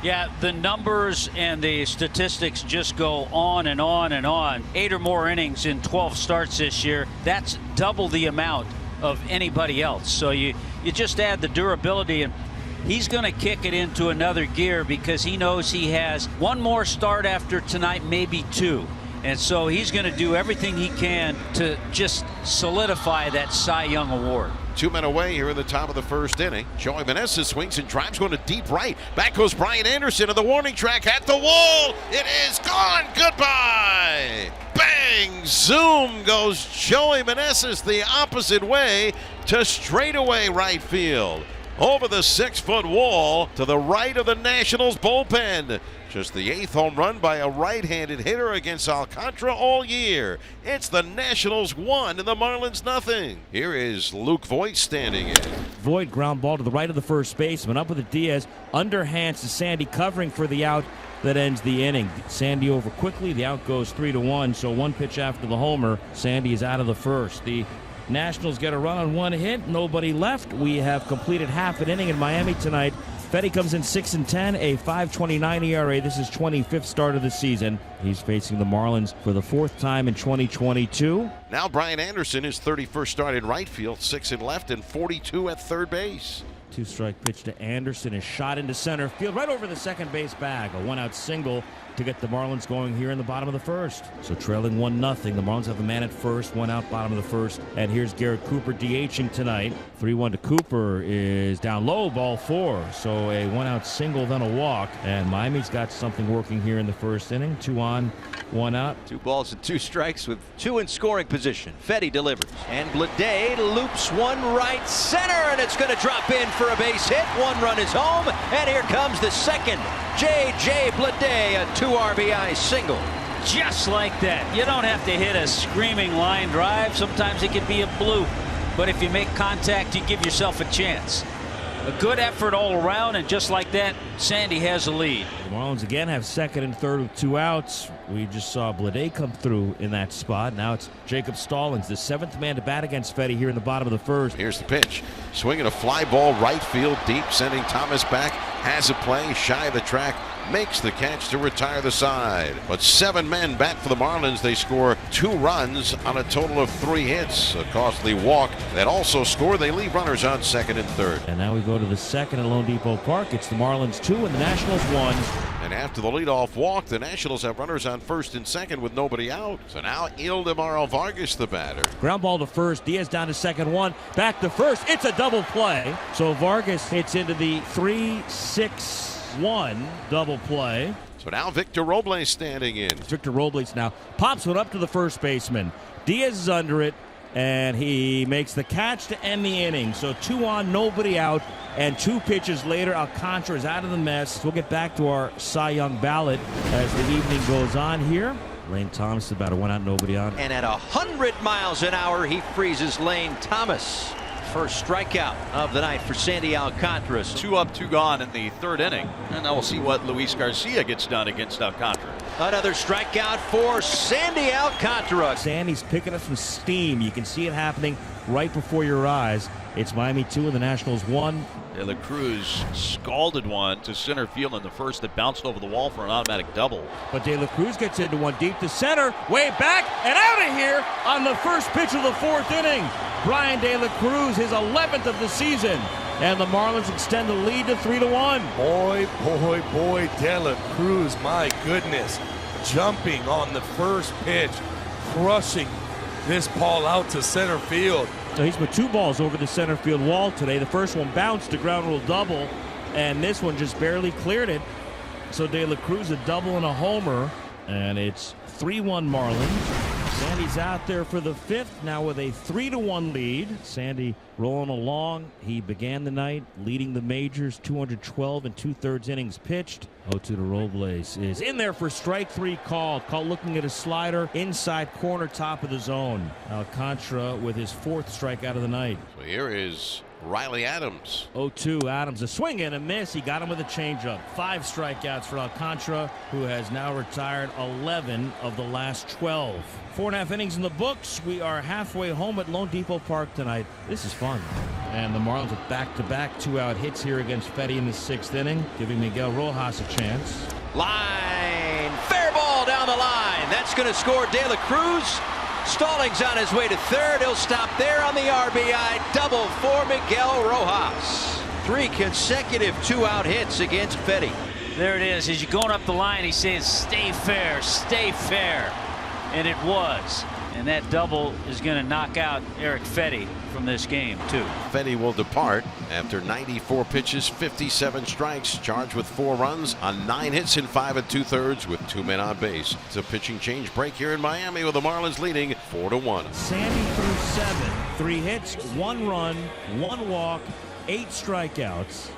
Yeah, the numbers and the statistics just go on and on and on. 8 or more innings in 12 starts this year. That's double the amount of anybody else. So you just add the durability, and he's going to kick it into another gear because he knows he has one more start after tonight, maybe 2. And so he's going to do everything he can to just solidify that Cy Young award. 2 men away here in the top of the first inning. Joey Meneses swings and drives, going to deep right. Back goes Brian Anderson to the warning track at the wall. It is gone. Goodbye. Bang! Zoom goes Joey Meneses the opposite way to straightaway right field. Over the 6-foot wall to the right of the Nationals bullpen. Just the 8th home run by a right-handed hitter against Alcantara all year. It's the Nationals 1 and the Marlins nothing. Here is Luke Voigt standing in. Voigt ground ball to the right of the first baseman. Up with the Diaz. Underhands to Sandy, covering for the out that ends the inning. Sandy over quickly. The out goes 3-1. So 1 pitch after the homer, Sandy is out of the first. The Nationals get a run on 1 hit. Nobody left. We have completed half an inning in Miami tonight. Fedde comes in 6-10, a 5.29 ERA. This is 25th start of the season. He's facing the Marlins for the 4th time in 2022. Now Brian Anderson, his 31st start in right field, 6 in left and 42 at third base. 2-strike pitch to Anderson is shot into center field, right over the second base bag. A 1-out single to get the Marlins going here in the bottom of the first. So trailing 1-0. The Marlins have a man at first, 1 out, bottom of the first. And here's Garrett Cooper DHing tonight. 3-1 to Cooper is down low, ball 4. So a 1-out single, then a walk. And Miami's got something working here in the first inning. 2 on, 1 out. 2 balls and 2 strikes with 2 in scoring position. Fedde delivers. And Blade loops one right center, and it's going to drop in for a base hit. 1 run is home, and here comes the second. J.J. Blade, a 2 RBI single. Just like that. You don't have to hit a screaming line drive. Sometimes it can be a bloop. But if you make contact, you give yourself a chance. A good effort all around, and just like that, Sandy has a lead. The Marlins again have second and third with 2 outs. We just saw Blade come through in that spot. Now it's Jacob Stallings, the 7th man to bat against Fedde here in the bottom of the first. Here's the pitch. Swinging a fly ball right field deep, sending Thomas back. Has a play, shy of the track. Makes the catch to retire the side. But 7 men bat for the Marlins. They score 2 runs on a total of 3 hits. A costly walk that also scored. They leave runners on second and third. And now we go to the second at Lone Depot Park. It's the Marlins 2 and the Nationals 1. And after the leadoff walk, the Nationals have runners on first and second with nobody out. So now Ildemaro Vargas, the batter. Ground ball to first. Diaz down to second, 1. Back to first. It's a double play. So Vargas hits into the 3-6-1 double play. So now Victor Robles standing in. Victor Robles now pops one up to the first baseman. Diaz is under it, and he makes the catch to end the inning. So 2 on, nobody out, and 2 pitches later, Alcantara is out of the mess. We'll get back to our Cy Young ballot as the evening goes on here. Lane Thomas about a 1 out, nobody on. And at 100 miles an hour, he freezes Lane Thomas. First strikeout of the night for Sandy Alcantara. 2 up, 2 gone in the 3rd inning. And now we'll see what Luis Garcia gets done against Alcantara. Another strikeout for Sandy Alcantara. Sandy's picking up some steam. You can see it happening right before your eyes. It's Miami 2 and the Nationals 1. De La Cruz scalded one to center field in the first that bounced over the wall for an automatic double. But De La Cruz gets into one deep to center, way back and out of here on the first pitch of the 4th inning. Brian De La Cruz, his 11th of the season. And the Marlins extend the lead to 3-1. Boy, De La Cruz, my goodness. Jumping on the first pitch, crushing this ball out to center field. So he's put 2 balls over the center field wall today. The first one bounced to ground rule double, and this one just barely cleared it. So De La Cruz a double and a homer, and it's 3-1 Marlins. Sandy's out there for the 5th, now with a 3-1 lead. Sandy rolling along. He began the night leading the majors, 212 and 2/3 innings pitched. 0-2 to Robles is in there for strike 3 called. Looking at a slider inside corner, top of the zone. Alcantara with his 4th strikeout of the night. So here is Riley Adams. 0-2 Adams, a swing and a miss. He got him with a changeup. 5 strikeouts for Alcantara, who has now retired 11 of the last 12. 4.5 innings in the books. We are halfway home at Lone Depot Park tonight. This is fun. And the Marlins with back-to-back two-out hits here against Fetty in the 6th inning, giving Miguel Rojas a chance. Line, fair ball down the line. That's going to score De La Cruz. Stallings on his way to third. He'll stop there on the RBI double for Miguel Rojas. 3 consecutive two-out hits against Fetty. There it is. As you're going up the line, he says, stay fair, stay fair. And it was. And that double is going to knock out Eric Fetty from this game, too. Fetty will depart after 94 pitches, 57 strikes, charged with 4 runs on 9 hits in 5 2/3 with 2 men on base. It's a pitching change break here in Miami with the Marlins leading 4-1. Sandy threw 7, 3 hits, 1 run, 1 walk, 8 strikeouts.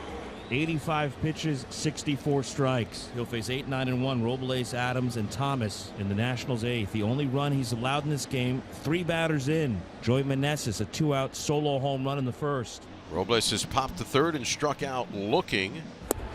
85 pitches, 64 strikes. He'll face 8, 9, and 1 Robles, Adams, and Thomas in the Nationals' 8th. The only run he's allowed in this game, 3 batters in. Joey Meneses, a 2-out solo home run in the 1st. Robles has popped to third and struck out looking.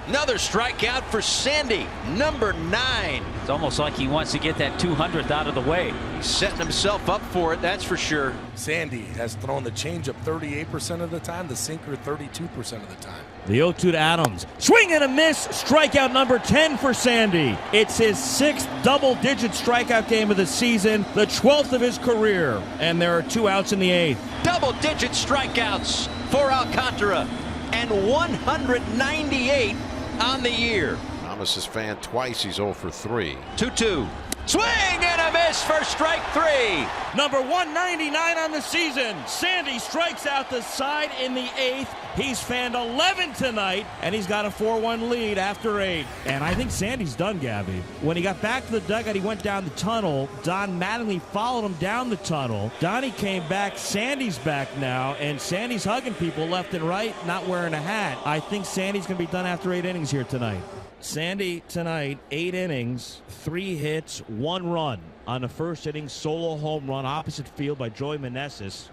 Another strikeout for Sandy, number 9. It's almost like he wants to get that 200th out of the way. He's setting himself up for it, that's for sure. Sandy has thrown the changeup 38% of the time, the sinker 32% of the time. The 0-2 to Adams. Swing and a miss. Strikeout number 10 for Sandy. It's his 6th double-digit strikeout game of the season, the 12th of his career. And there are 2 outs in the 8th. Double-digit strikeouts for Alcantara and 198 on the year. Thomas has fanned twice. He's 0 for 3. 2-2. Swing and a miss for strike 3. Number 199 on the season. Sandy strikes out the side in the 8th. He's fanned 11 tonight, and he's got a 4-1 lead after 8. And I think Sandy's done, Gabby. When he got back to the dugout, he went down the tunnel. Don Mattingly followed him down the tunnel. Donnie came back. Sandy's back now, and Sandy's hugging people left and right, not wearing a hat. I think Sandy's going to be done after 8 innings here tonight. Sandy tonight, 8 innings, 3 hits, 1 run. On the 1st inning, solo home run opposite field by Joey Meneses.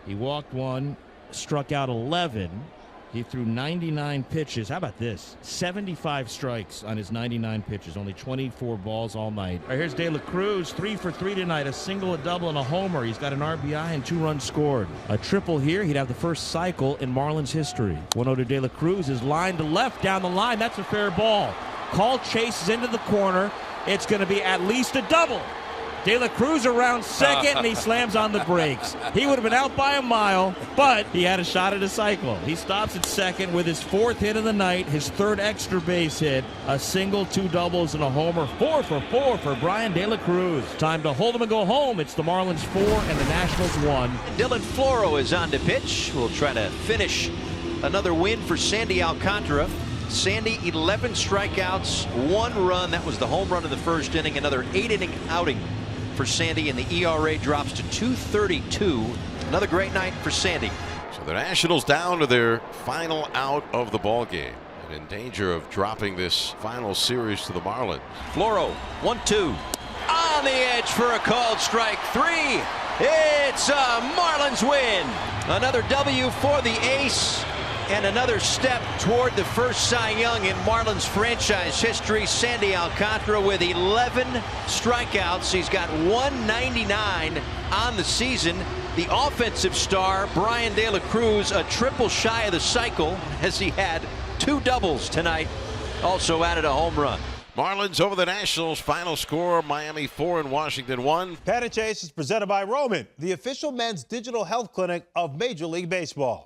He walked 1, struck out 11. He threw 99 pitches. How about this? 75 strikes on his 99 pitches. Only 24 balls all night. All right, here's De La Cruz, 3 for 3 tonight. A single, a double, and a homer. He's got an RBI and 2 runs scored. A triple here. He'd have the first cycle in Marlins history. 1-0 to De La Cruz is lined to left down the line. That's a fair ball. Call chases into the corner. It's going to be at least a double. De La Cruz around second, and he slams on the brakes. He would have been out by a mile, but he had a shot at a cycle. He stops at second with his 4th hit of the night, his 3rd extra base hit, a single, 2 doubles, and a homer. 4 for 4 for Brian De La Cruz. Time to hold him and go home. It's the Marlins 4 and the Nationals 1. Dylan Floro is on to pitch. We'll try to finish another win for Sandy Alcantara. Sandy, 11 strikeouts, 1 run. That was the home run in the 1st inning. Another 8-inning outing for Sandy, and the ERA drops to 2.32. Another great night for Sandy. So the Nationals down to their final out of the ball game and in danger of dropping this final series to the Marlins. Floro, 1-2. On the edge for a called strike 3. It's a Marlins win. Another W for the ace. And another step toward the first Cy Young in Marlins franchise history. Sandy Alcantara with 11 strikeouts. He's got 199 on the season. The offensive star, Brian De La Cruz, a triple shy of the cycle as he had 2 doubles tonight. Also added a home run. Marlins over the Nationals. Final score, Miami 4 and Washington 1. Pan and Chase is presented by Roman, the official men's digital health clinic of Major League Baseball.